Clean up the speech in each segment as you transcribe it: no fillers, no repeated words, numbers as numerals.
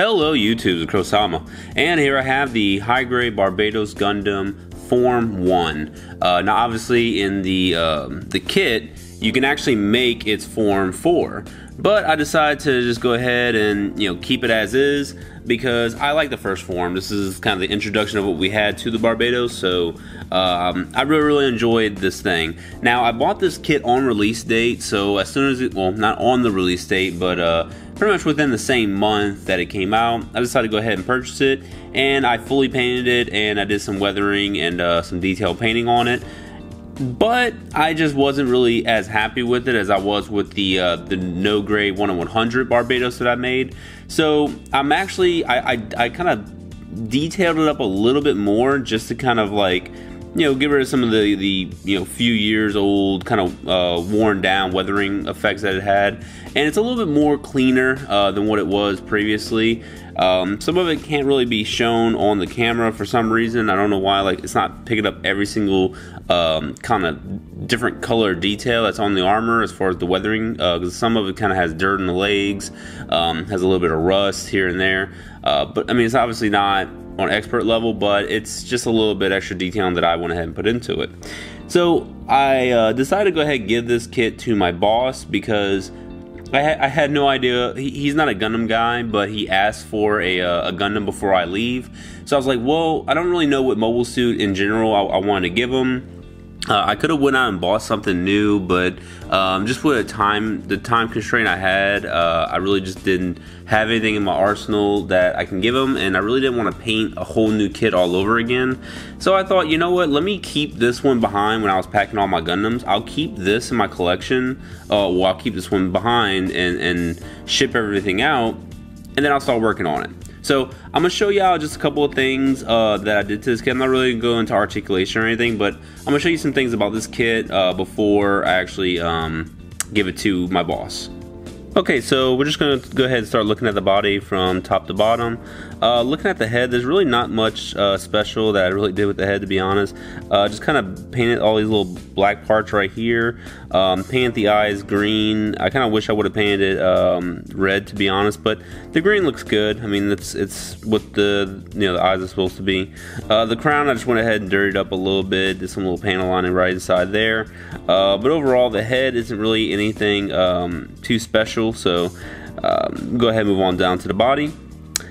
Hello YouTube, it's Krow, and here I have the high-grade Barbatos Gundam Form 1. Now obviously in the kit, you can actually make its Form 4, but I decided to just go ahead and keep it as is because I like the first form. This is kind of the introduction of what we had to the Barbatos, so I really enjoyed this thing. Now I bought this kit on release date, so as soon as it, well, not on the release date, but pretty much within the same month that it came out, I decided to go ahead and purchase it, and I fully painted it, and I did some weathering and some detail painting on it. But I just wasn't really as happy with it as I was with the no grade 1 in 100 Barbatos that I made. So I'm actually, I kind of detailed it up a little bit more just to kind of like, get rid of some of the few years old kind of worn down weathering effects that it had, and it's a little bit more cleaner than what it was previously. Some of it can't really be shown on the camera for some reason. I don't know why. Like, it's not picking up every single kind of different color detail that's on the armor as far as the weathering, because some of it kind of has dirt in the legs, has a little bit of rust here and there, but I mean, it's obviously not on expert level, but it's just a little bit extra detailing that I went ahead and put into it. So I decided to go ahead and give this kit to my boss because I had no idea. He's not a Gundam guy, but he asked for a Gundam before I leave. So I was like, well, I don't really know what mobile suit in general I wanted to give him. I could have went out and bought something new, but just with the time constraint I had, I really just didn't have anything in my arsenal that I can give him, and I really didn't want to paint a whole new kit all over again. So I thought, you know what, let me keep this one behind when I was packing all my Gundams. I'll keep this in my collection, well, I'll keep this one behind and ship everything out, and then I'll start working on it. So I'm going to show y'all just a couple of things that I did to this kit. I'm not really going to go into articulation or anything, but I'm going to show you some things about this kit before I actually give it to my boss. Okay, so we're just going to go ahead and start looking at the body from top to bottom. Looking at the head, there's really not much special that I really did with the head, to be honest. Just kind of painted all these little black parts right here. Painted the eyes green. I kind of wish I would have painted it red, to be honest, but the green looks good. I mean, it's what the eyes are supposed to be. The crown, I just went ahead and dirtied up a little bit, did some little panel lining right inside there. But overall, the head isn't really anything too special, so go ahead and move on down to the body.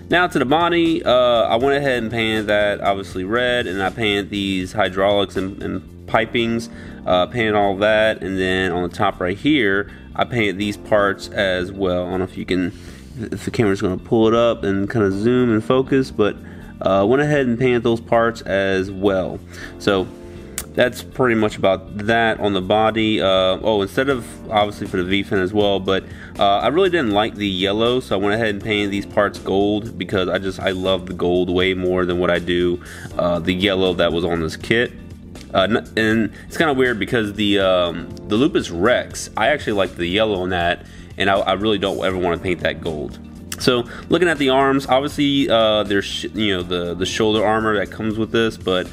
Now to the body, I went ahead and painted that obviously red, and I painted these hydraulics and pipings, painted all of that, and then on the top right here, I painted these parts as well. I don't know if you can, if the camera's going to pull it up and kind of zoom and focus, but went ahead and painted those parts as well. So that's pretty much about that on the body. Oh, instead of obviously for the V-fin as well, but I really didn't like the yellow, so I went ahead and painted these parts gold because I love the gold way more than what I do the yellow that was on this kit. And it's kind of weird because the Lupus Rex, I actually like the yellow on that, and I really don't ever want to paint that gold. So looking at the arms, obviously there's the shoulder armor that comes with this, but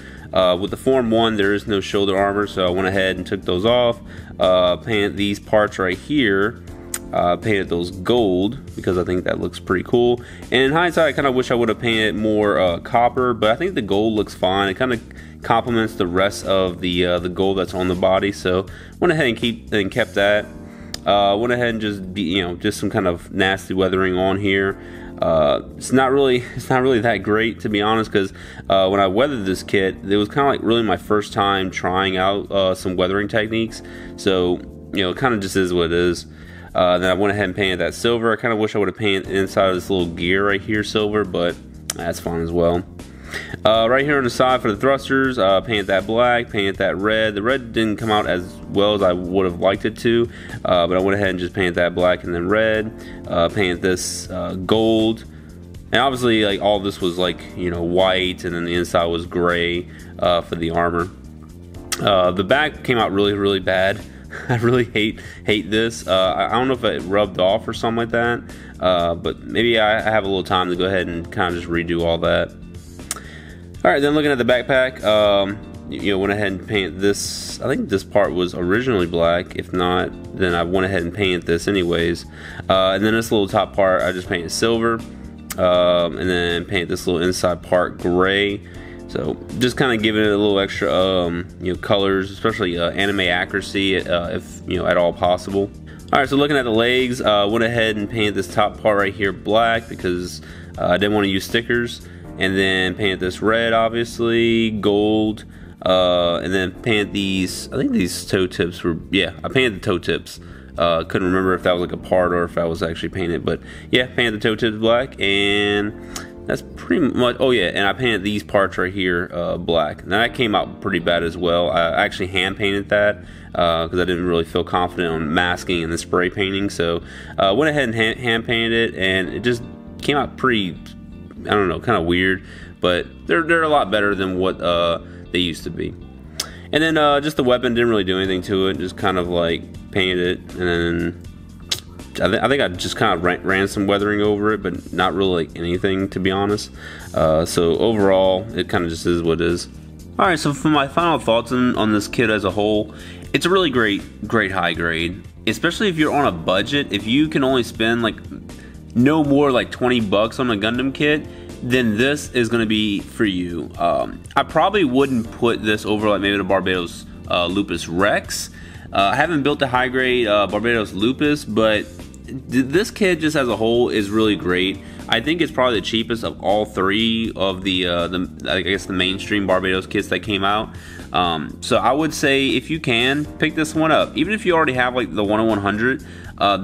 with the Form 1 there is no shoulder armor, so I went ahead and took those off. Painted these parts right here, painted those gold because I think that looks pretty cool. And in hindsight, I kind of wish I would have painted more copper, but I think the gold looks fine. It kind of complements the rest of the gold that's on the body, so went ahead and kept that. Went ahead and just some kind of nasty weathering on here. It's not really that great, to be honest, because when I weathered this kit, it was kind of like really my first time trying out some weathering techniques, so it kind of just is what it is. Then I went ahead and painted that silver. I kind of wish I would have painted inside of this little gear right here silver, but that's fine as well. Right here on the side for the thrusters, painted that black, painted that red. The red didn't come out as well as I would have liked it to, but I went ahead and just painted that black and then red. Painted this gold, and obviously like all this was like white, and then the inside was gray for the armor. The back came out really bad. I really hate this. I don't know if it rubbed off or something like that, but maybe I have a little time to go ahead and kind of just redo all that. Alright, then looking at the backpack, went ahead and painted this. I think this part was originally black. If not, then I went ahead and painted this anyways. And then this little top part, I just painted silver. and then paint this little inside part gray. So just kind of giving it a little extra colors, especially anime accuracy, if at all possible. Alright, so looking at the legs, went ahead and painted this top part right here black because I didn't want to use stickers, and then painted this red, obviously, gold, and then painted these, I think these toe tips were, yeah, I painted the toe tips. Couldn't remember if that was like a part or if I was actually painted, but yeah, painted the toe tips black, and that's pretty much, oh yeah, and I painted these parts right here black. Now that came out pretty bad as well. I actually hand painted that because I didn't really feel confident on masking and the spray painting, so went ahead and hand painted it, and it just came out pretty, I don't know, kind of weird, but they're a lot better than what they used to be. And then just the weapon, didn't really do anything to it, just kind of like painted it, and then I think I just kind of ran some weathering over it, but not really like anything, to be honest. So overall, it kind of just is what it is. Alright, so for my final thoughts on this kit as a whole, it's a really great high grade, especially if you're on a budget. If you can only spend like no more like 20 bucks on a Gundam kit, then this is going to be for you. I probably wouldn't put this over like maybe the Barbatos Lupus Rex. I haven't built a high grade Barbatos Lupus, but this kit just as a whole is really great. I think it's probably the cheapest of all three of the I guess the mainstream Barbatos kits that came out. So I would say if you can, pick this one up. Even if you already have like the 10100,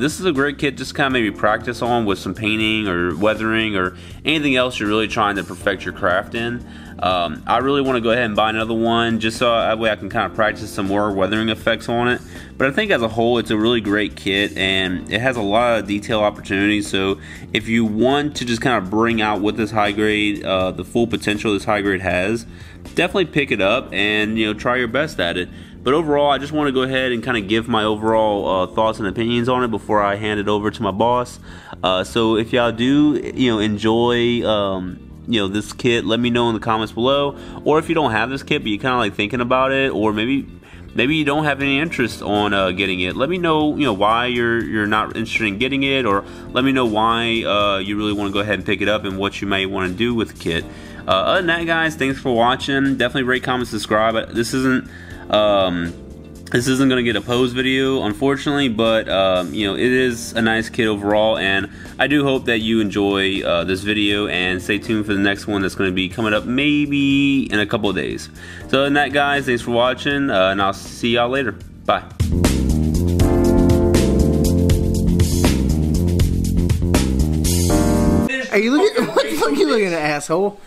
this is a great kit just kind of maybe practice on with some painting or weathering or anything else you're really trying to perfect your craft in. I really want to go ahead and buy another one just so that way I can kind of practice some more weathering effects on it. But I think as a whole it's a really great kit, and it has a lot of detail opportunities. So if you want to just kind of bring out what this high grade, the full potential this high grade has, definitely pick it up and try your best at it. But overall, I just want to go ahead and kind of give my overall thoughts and opinions on it before I hand it over to my boss. So if y'all do enjoy this kit, let me know in the comments below. Or if you don't have this kit but you kind of like thinking about it, or maybe you don't have any interest on getting it, let me know why you're not interested in getting it, or let me know why you really want to go ahead and pick it up and what you may want to do with the kit. Other than that, guys, thanks for watching. Definitely rate, comment, subscribe. This isn't going to get a pose video, unfortunately, but it is a nice kit overall, and I do hope that you enjoy this video, and stay tuned for the next one that's going to be coming up maybe in a couple of days. So other than that, guys, thanks for watching, and I'll see y'all later. Bye. Are you looking? What the fuck are you looking at, asshole?